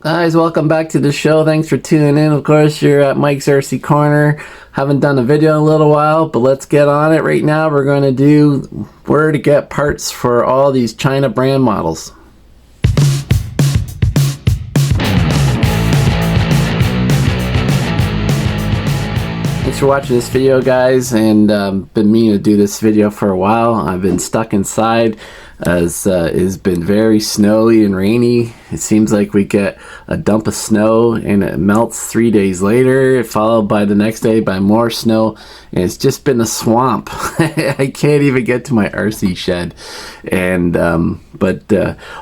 Guys, welcome back to the show. Thanks for tuning in. Of course, you're at Mike's RC Corner. Haven't done a video in a little while, but let's get on it right now. We're going to do where to get parts for all these China brand models. Thanks for watching this video, guys, and been meaning to do this video for a while. I've been stuck inside as it's been very snowy and rainy. It seems like we get a dump of snow and it melts 3 days later, followed by the next day by more snow, and it's just been a swamp. I can't even get to my RC shed, and but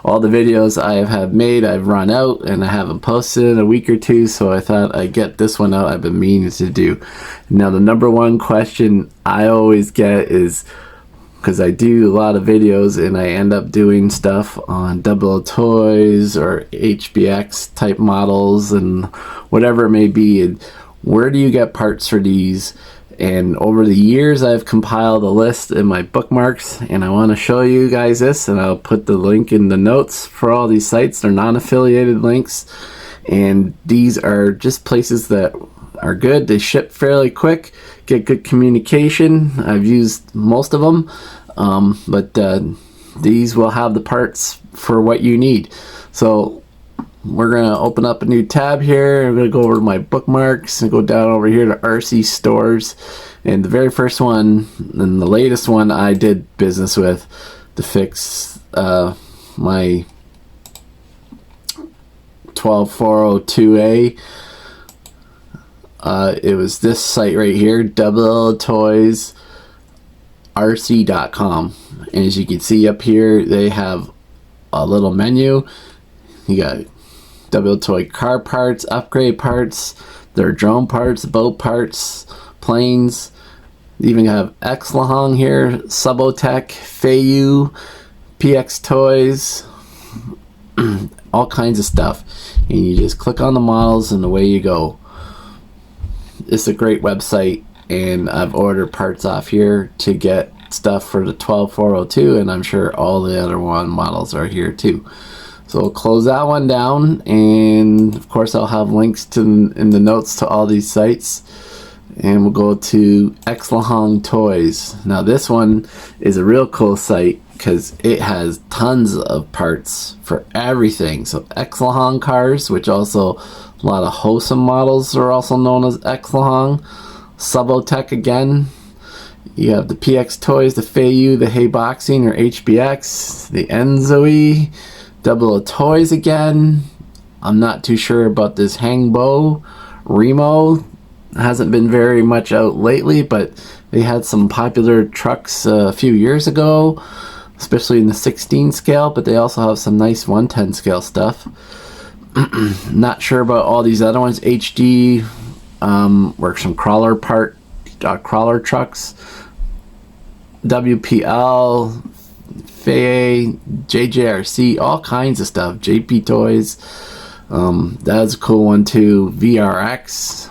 all the videos I have made, I've run out and I haven't posted in a week or two, so I thought I'd get this one out. I've been meaning to do. Now, the number one question I always get is, because I do a lot of videos and I end up doing stuff on Wltoys or HBX type models and whatever it may be, and where do you get parts for these? And over the years I've compiled a list in my bookmarks, and I want to show you guys this, and I'll put the link in the notes for all these sites. They're non-affiliated links, and these are just places that are good. They ship fairly quick, get good communication. I've used most of them, but these will have the parts for what you need. So we're gonna open up a new tab here. I'm gonna go over to my bookmarks and go down over here to RC stores, and the very first one and the latest one I did business with to fix my 12402A. It was this site right here, wltoysrc.com, and as you can see up here, they have a little menu. You got Wltoy car parts, upgrade parts, their drone parts, boat parts, planes. They even have Xinlehong here, Subotech, Feiyu, PX Toys, all kinds of stuff. And you just click on the models and away you go. It's a great website, and I've ordered parts off here to get stuff for the 12402, and I'm sure all the other one models are here too. So we'll close that one down, and of course I'll have links to in the notes to all these sites. And we'll go to Xinlehong Toys. Now this one is a real cool site because it has tons of parts for everything. So Xinlehong cars, which also a lot of Hosen models are also known as Xinlehong. Subotech again. You have the PX Toys, the Feiyu, the Hey Boxing or HBX, the Enzoe, Wltoys again. I'm not too sure about this Hangbo. Remo hasn't been very much out lately, but they had some popular trucks a few years ago, especially in the 16 scale, but they also have some nice 110 scale stuff. Not sure about all these other ones. HD works some crawler trucks. WPL, FAA, JJRC, all kinds of stuff. JP Toys, that's a cool one too. VRX,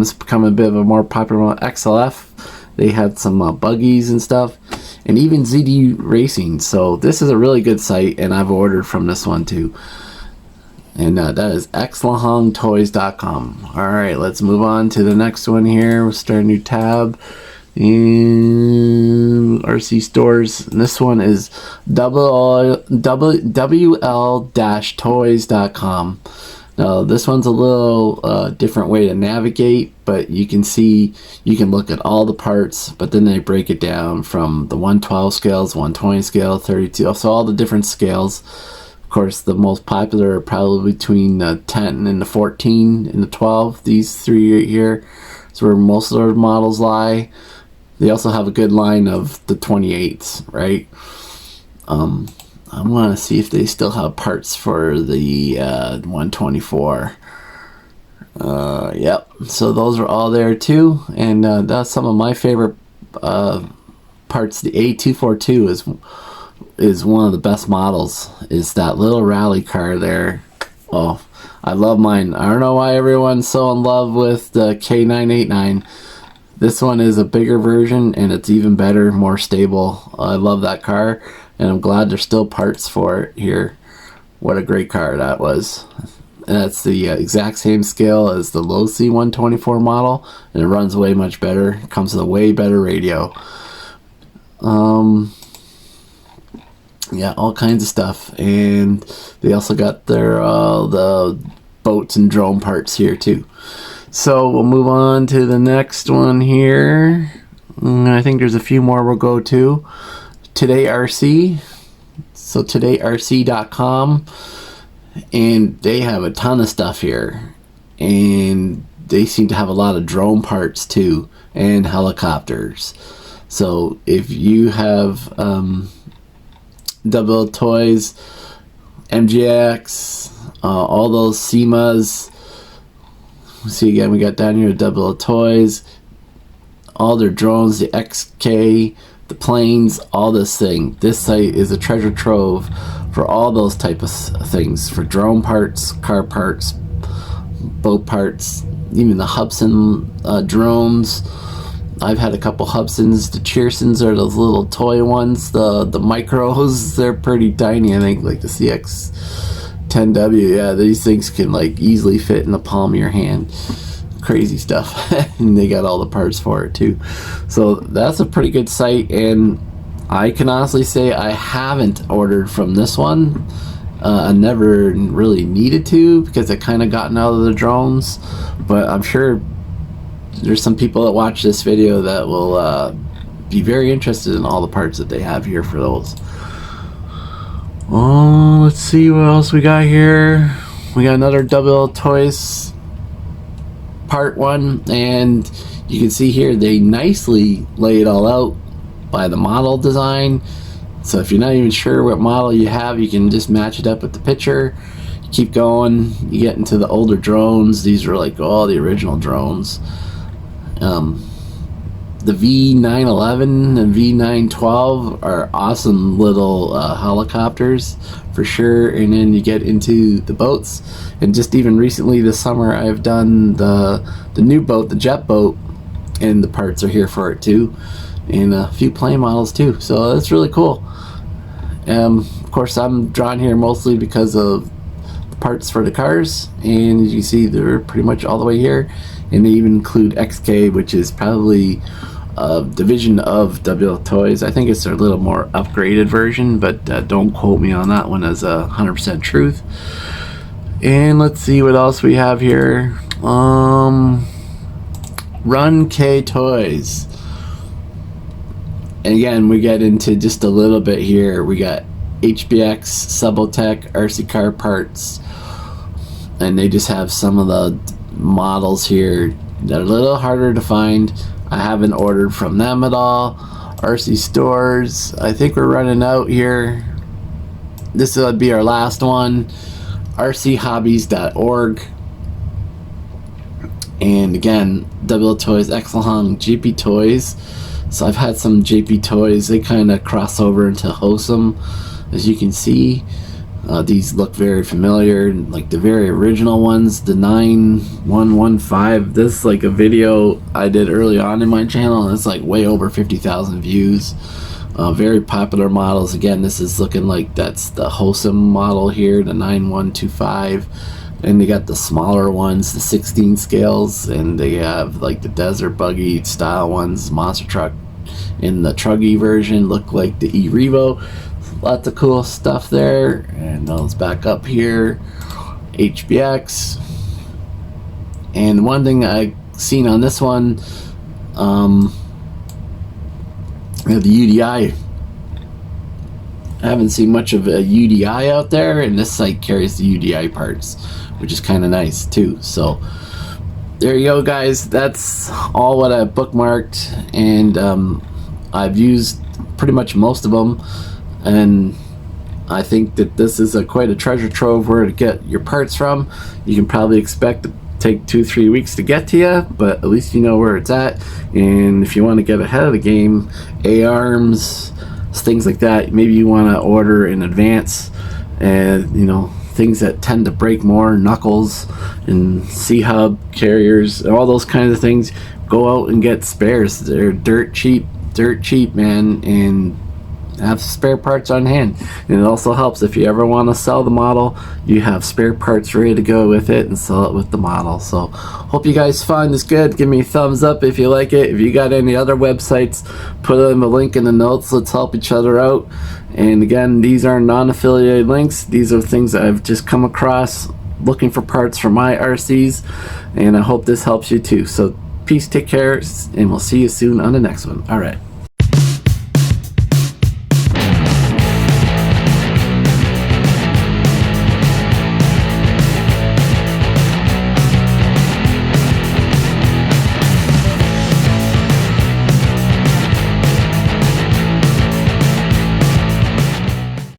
it's become a bit of a more popular one. XLF, they had some buggies and stuff, and even ZD Racing. So this is a really good site, and I've ordered from this one too. And that is xinlehongtoys.com. Alright, let's move on to the next one here. We'll start a new tab in RC stores. And this one is wl-toys.com. Now this one's a little different way to navigate, but you can see, you can look at all the parts, but then they break it down from the 112 scales, 120 scale, 32, so all the different scales. Of course, the most popular are probably between the 10 and the 14 and the 12. These three right here is where most of their models lie. They also have a good line of the 28s, right? I want to see if they still have parts for the 124. Yep, so those are all there too, and that's some of my favorite parts. The A242 is one of the best models. Is that little rally car there. Oh, I love mine. I don't know why everyone's so in love with the K989. This one is a bigger version, and it's even better, more stable. I love that car, and I'm glad there's still parts for it here. What a great car that was. That's the exact same scale as the low C124 model, and it runs way much better. It comes with a way better radio. Yeah, all kinds of stuff, and they also got their the boats and drone parts here too. So we'll move on to the next one here. I think there's a few more we'll go to. Today RC. So todayrc.com, and they have a ton of stuff here, and they seem to have a lot of drone parts too, and helicopters. So if you have Wltoys, MGX, all those CMAs. See again, we got down here Wltoys, all their drones, the XK, the planes, all this thing. This site is a treasure trove for all those type of things, for drone parts, car parts, boat parts, even the Hubsan drones. I've had a couple Hubsans. The Cheersons are those little toy ones. The micros, they're pretty tiny. I think like the CX-10W. Yeah, these things can like easily fit in the palm of your hand. Crazy stuff. And they got all the parts for it too. So that's a pretty good site, and I can honestly say I haven't ordered from this one. I never really needed to, because I kind of gotten out of the drones, but I'm sure there's some people that watch this video that will be very interested in all the parts that they have here for those. Oh, let's see what else we got here. We got another Wltoys part one, and you can see here they nicely lay it all out by the model design. So if you're not even sure what model you have, you can just match it up with the picture. You keep going, you get into the older drones. These are like all the original drones. The V911 and V912 are awesome little helicopters for sure. And then you get into the boats, and just even recently this summer I've done the new boat, the jet boat, and the parts are here for it too, and a few plane models too. So that's really cool. Of course, I'm drawn here mostly because of the parts for the cars, and as you see, they're pretty much all the way here. And they even include XK, which is probably a division of Wltoys. I think it's their little more upgraded version, but don't quote me on that one as 100% truth. And let's see what else we have here. Run K Toys. And again, we get into just a little bit here. We got HBX, Subotech, RC car parts, and they just have some of the models here that are a little harder to find. I haven't ordered from them at all. RC stores, I think we're running out here. This will be our last one. rchobbies.org. And again, Wltoys, Xinlehong, JP Toys. So I've had some JP Toys. They kind of cross over into Wholesome, as you can see. These look very familiar, like the very original ones, the 9115. This is like a video I did early on in my channel, and it's like way over 50,000 views. Very popular models. Again, this is looking like that's the Wholesome model here, the 9125. And they got the smaller ones, the 16 scales, and they have like the desert buggy style ones, monster truck. In the truggy version, look like the E-Revo. Lots of cool stuff there. And those back up here, HBX. And one thing I seen on this one, the UDI. I haven't seen much of a UDI out there, and this site carries the UDI parts, which is kind of nice too. So there you go, guys. That's all what I've bookmarked, and I've used pretty much most of them. And I think that this is quite a treasure trove where to get your parts from. You can probably expect to take 2-3 weeks to get to you, but at least you know where it's at. And if you want to get ahead of the game, A-arms, things like that, maybe you want to order in advance. And you know, things that tend to break more, knuckles and C-hub carriers, all those kinds of things, go out and get spares. They're dirt cheap, man. And have spare parts on hand. And it also helps if you ever want to sell the model, you have spare parts ready to go with it and sell it with the model. So hope you guys find this good. Give me a thumbs up if you like it. If you got any other websites, put them a link in the notes. Let's help each other out. And again, these are non-affiliated links. These are things that I've just come across looking for parts for my RCs, and I hope this helps you too. So peace, take care, and we'll see you soon on the next one. All right.